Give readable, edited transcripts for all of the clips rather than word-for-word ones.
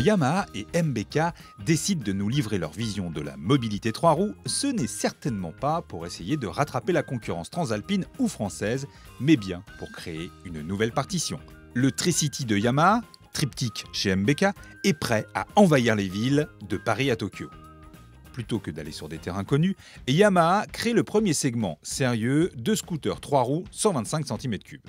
Yamaha et MBK décident de nous livrer leur vision de la mobilité 3 roues, ce n'est certainement pas pour essayer de rattraper la concurrence transalpine ou française, mais bien pour créer une nouvelle partition. Le Tricity de Yamaha, triptyque chez MBK, est prêt à envahir les villes de Paris à Tokyo. Plutôt que d'aller sur des terrains connus, Yamaha crée le premier segment sérieux de scooter 3 roues 125 cm3.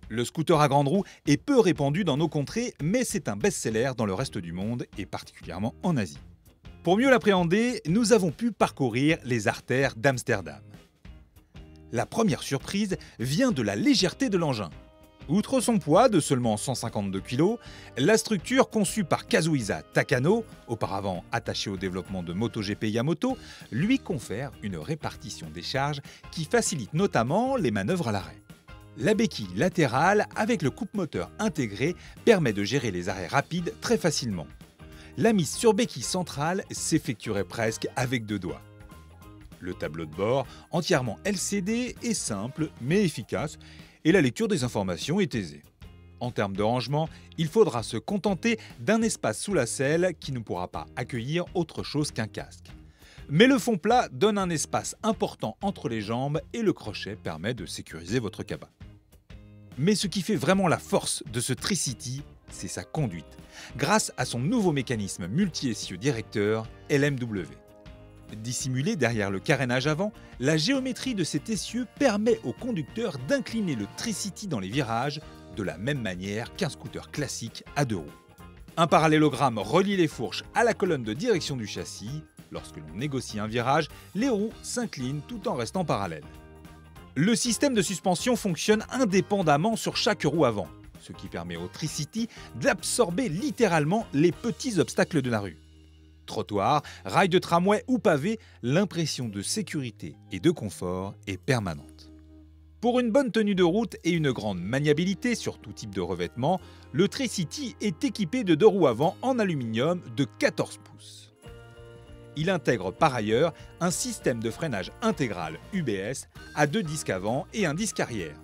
Le scooter à grande roue est peu répandu dans nos contrées, mais c'est un best-seller dans le reste du monde et particulièrement en Asie. Pour mieux l'appréhender, nous avons pu parcourir les artères d'Amsterdam. La première surprise vient de la légèreté de l'engin. Outre son poids de seulement 152 kg, la structure conçue par Kazuhisa Takano, auparavant attaché au développement de MotoGP Yamamoto, lui confère une répartition des charges qui facilite notamment les manœuvres à l'arrêt. La béquille latérale avec le coupe-moteur intégré permet de gérer les arrêts rapides très facilement. La mise sur béquille centrale s'effectuerait presque avec 2 doigts. Le tableau de bord, entièrement LCD, est simple mais efficace et la lecture des informations est aisée. En termes de rangement, il faudra se contenter d'un espace sous la selle qui ne pourra pas accueillir autre chose qu'un casque. Mais le fond plat donne un espace important entre les jambes et le crochet permet de sécuriser votre cabas. Mais ce qui fait vraiment la force de ce Tricity, c'est sa conduite, grâce à son nouveau mécanisme multi-essieu directeur LMW. Dissimulé derrière le carénage avant, la géométrie de cet essieu permet au conducteur d'incliner le Tricity dans les virages de la même manière qu'un scooter classique à 2 roues. Un parallélogramme relie les fourches à la colonne de direction du châssis. Lorsque l'on négocie un virage, les roues s'inclinent tout en restant parallèles. Le système de suspension fonctionne indépendamment sur chaque roue avant, ce qui permet au Tricity d'absorber littéralement les petits obstacles de la rue. Trottoir, rails de tramway ou pavés, l'impression de sécurité et de confort est permanente. Pour une bonne tenue de route et une grande maniabilité sur tout type de revêtement, le Tricity est équipé de 2 roues avant en aluminium de 14 pouces. Il intègre par ailleurs un système de freinage intégral UBS à 2 disques avant et un disque arrière.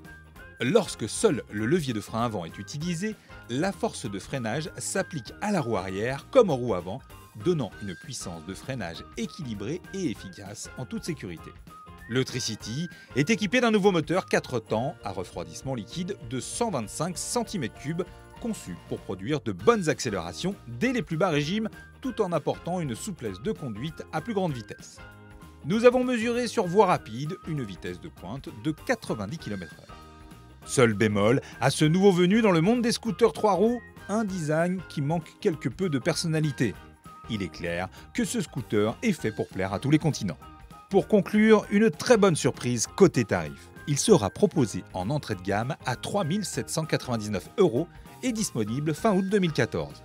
Lorsque seul le levier de frein avant est utilisé, la force de freinage s'applique à la roue arrière comme aux roues avant, donnant une puissance de freinage équilibrée et efficace en toute sécurité. Le Tricity est équipé d'un nouveau moteur 4 temps à refroidissement liquide de 125 cm3, conçu pour produire de bonnes accélérations dès les plus bas régimes, tout en apportant une souplesse de conduite à plus grande vitesse. Nous avons mesuré sur voie rapide une vitesse de pointe de 90 km/h. Seul bémol à ce nouveau venu dans le monde des scooters 3 roues, un design qui manque quelque peu de personnalité. Il est clair que ce scooter est fait pour plaire à tous les continents. Pour conclure, une très bonne surprise côté tarif. Il sera proposé en entrée de gamme à 3 799 € et disponible fin août 2014.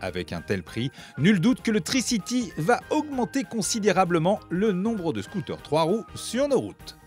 Avec un tel prix, nul doute que le Tricity va augmenter considérablement le nombre de scooters 3 roues sur nos routes.